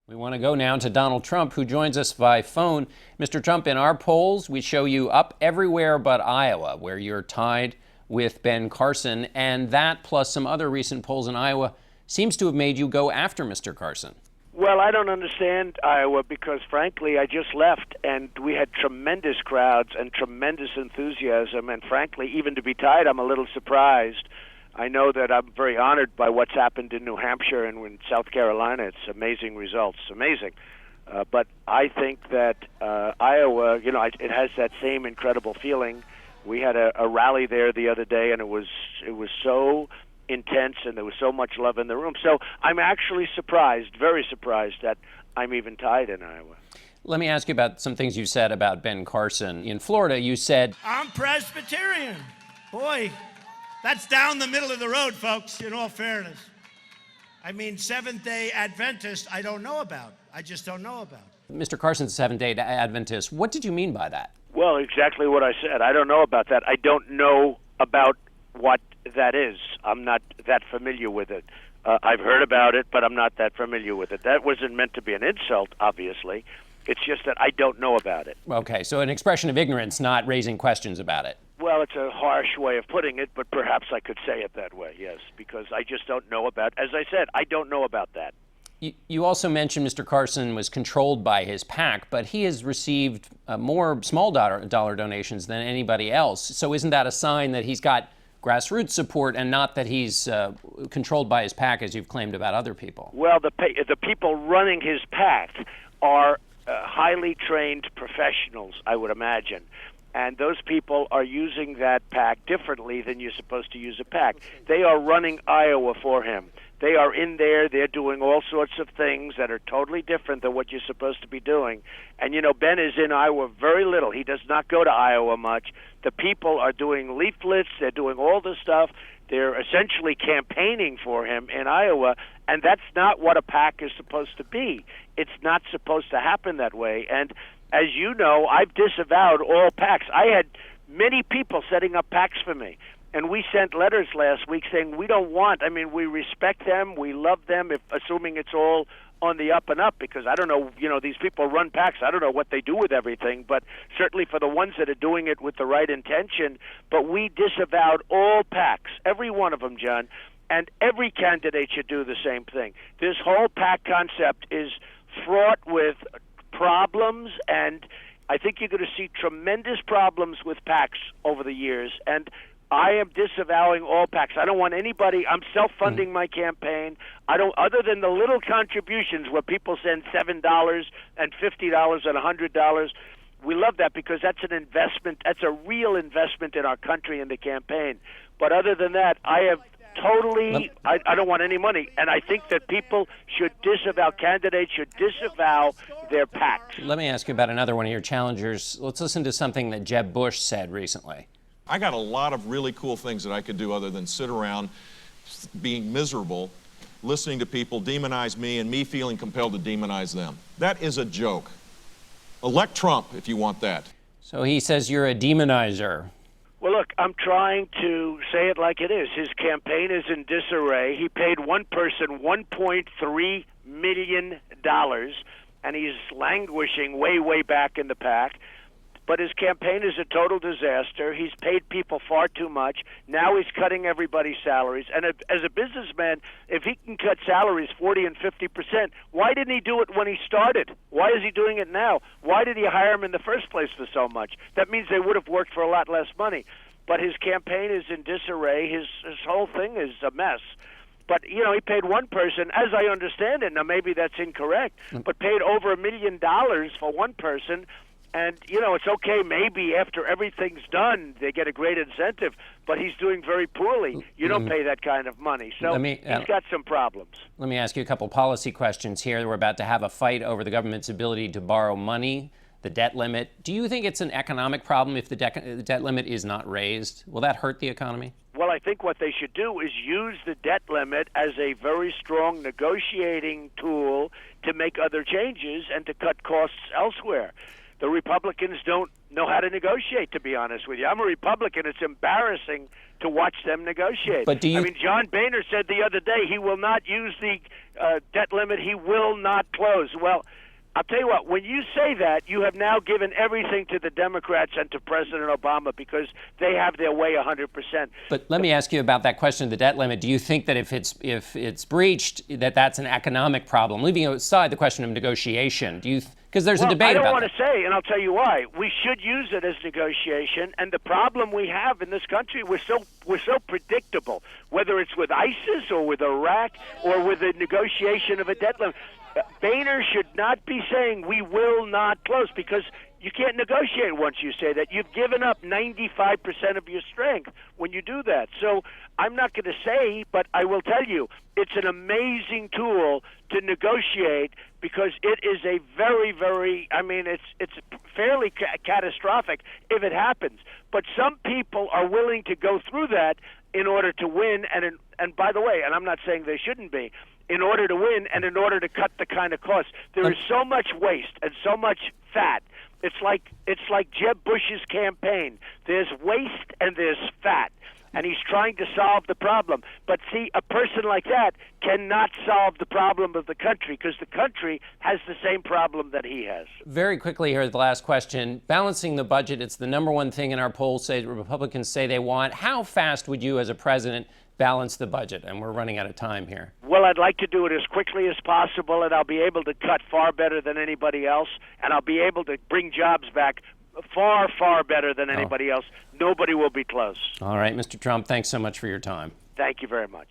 We want to go now to Donald Trump, who joins us by phone. Mr. Trump, in our polls, we show you up everywhere but Iowa, where you're tied with Ben Carson. And that, plus some other recent polls in Iowa, seems to have made you go after Mr. Carson. Well, I don't understand Iowa because, frankly, I just left, and we had tremendous crowds and tremendous enthusiasm. And, frankly, even to be tied, I'm a little surprised. I know that I'm very honored by what's happened in New Hampshire and in South Carolina. It's amazing results, amazing. But I think that Iowa, it has that same incredible feeling. We had a rally there the other day, and it was so intense, and there was so much love in the room. So I'm actually surprised, very surprised, that I'm even tied in Iowa. Let me ask you about some things you said about Ben Carson. In Florida, you said, I'm Presbyterian. Boy, that's down the middle of the road, folks, in all fairness. I mean, Seventh-day Adventist, I don't know about. I just don't know about. Mr. Carson's Seventh-day Adventist. What did you mean by that? Well, exactly what I said. I don't know about that. I don't know about what that is. I'm not that familiar with it. I've heard about it, but I'm not that familiar with it. That wasn't meant to be an insult, obviously. It's just that I don't know about it. Okay, so an expression of ignorance, not raising questions about it. Well, it's a harsh way of putting it, but perhaps I could say it that way, yes, because I just don't know about, as I said, I don't know about that. You also mentioned Mr. Carson was controlled by his PAC, but he has received more small dollar donations than anybody else. So isn't that a sign that he's got grassroots support and not that he's controlled by his PAC, as you've claimed about other people? Well, the people running his PAC are highly trained professionals, I would imagine. And those people are using that PAC differently than you're supposed to use a PAC. They are running Iowa for him. They are in there. They're doing all sorts of things that are totally different than what you're supposed to be doing. And, Ben is in Iowa very little. He does not go to Iowa much. The people are doing leaflets. They're doing all this stuff. They're essentially campaigning for him in Iowa, and that's not what a PAC is supposed to be. It's not supposed to happen that way. And as you know, I've disavowed all PACs. I had many people setting up PACs for me. And we sent letters last week saying we we respect them, we love them, assuming it's all on the up and up, because I don't know, these people run PACs. I don't know what they do with everything, but certainly for the ones that are doing it with the right intention. But we disavowed all PACs, every one of them, John, and every candidate should do the same thing. This whole PAC concept is fraught with problems, and I think you're going to see tremendous problems with PACs over the years, and I am disavowing all PACs. I don't want anybody. I'm self-funding my campaign. Other than the little contributions where people send $7 and $50 and $100. We love that because that's an investment. That's a real investment in our country and the campaign. But other than that, I have totally. I don't want any money, and I think that people should disavow. Candidates should disavow their PACs. Let me ask you about another one of your challengers. Let's listen to something that Jeb Bush said recently. I got a lot of really cool things that I could do other than sit around being miserable, listening to people demonize me and me feeling compelled to demonize them. That is a joke. Elect Trump if you want that. So he says you're a demonizer. Well, look, I'm trying to say it like it is. His campaign is in disarray. He paid one person $1.3 million, and he's languishing way, way back in the PAC. But his campaign is a total disaster. He's paid people far too much. Now he's cutting everybody's salaries. And as a businessman, if he can cut salaries 40 and 50%, why didn't he do it when he started? Why is he doing it now? Why did he hire him in the first place for so much? That means they would have worked for a lot less money. But his campaign is in disarray. His whole thing is a mess. But, he paid one person, as I understand it, now maybe that's incorrect, but paid over $1 million for one person. And, it's okay, maybe after everything's done, they get a great incentive, but he's doing very poorly. You don't pay that kind of money. So he's got some problems. Let me ask you a couple policy questions here. We're about to have a fight over the government's ability to borrow money, the debt limit. Do you think it's an economic problem if the debt limit is not raised? Will that hurt the economy? Well, I think what they should do is use the debt limit as a very strong negotiating tool to make other changes and to cut costs elsewhere. The Republicans don't know how to negotiate, to be honest with you. I'm a Republican. It's embarrassing to watch them negotiate. But do you... I mean, John Boehner said the other day he will not use the debt limit. He will not close. Well, I'll tell you what, when you say that, you have now given everything to the Democrats and to President Obama because they have their way 100%. But let me ask you about that question of the debt limit. Do you think that if it's breached, that's an economic problem? Leaving aside the question of negotiation, do you... Because there's a debate about that. I don't want to say, and I'll tell you why. We should use it as negotiation, and the problem we have in this country, we're so predictable, whether it's with ISIS or with Iraq or with the negotiation of a debt limit. Boehner should not be saying we will not close, because you can't negotiate once you say that. You've given up 95% of your strength when you do that. So I'm not going to say, but I will tell you, it's an amazing tool to negotiate, because it is a very, very, I mean, it's fairly catastrophic if it happens. But some people are willing to go through that in order to win, and by the way, and I'm not saying they shouldn't be, in order to win and in order to cut the kind of costs. There is so much waste and so much fat. It's like Jeb Bush's campaign. There's waste and there's fat, and he's trying to solve the problem. But see, a person like that cannot solve the problem of the country, because the country has the same problem that he has. Very quickly here, the last question. Balancing the budget, it's the number one thing in our polls say Republicans say they want. How fast would you, as a president, balance the budget? And we're running out of time here. Well, I'd like to do it as quickly as possible, and I'll be able to cut far better than anybody else, and I'll be able to bring jobs back far, far better than anybody else. Nobody will be close. All right, Mr. Trump, thanks so much for your time. Thank you very much.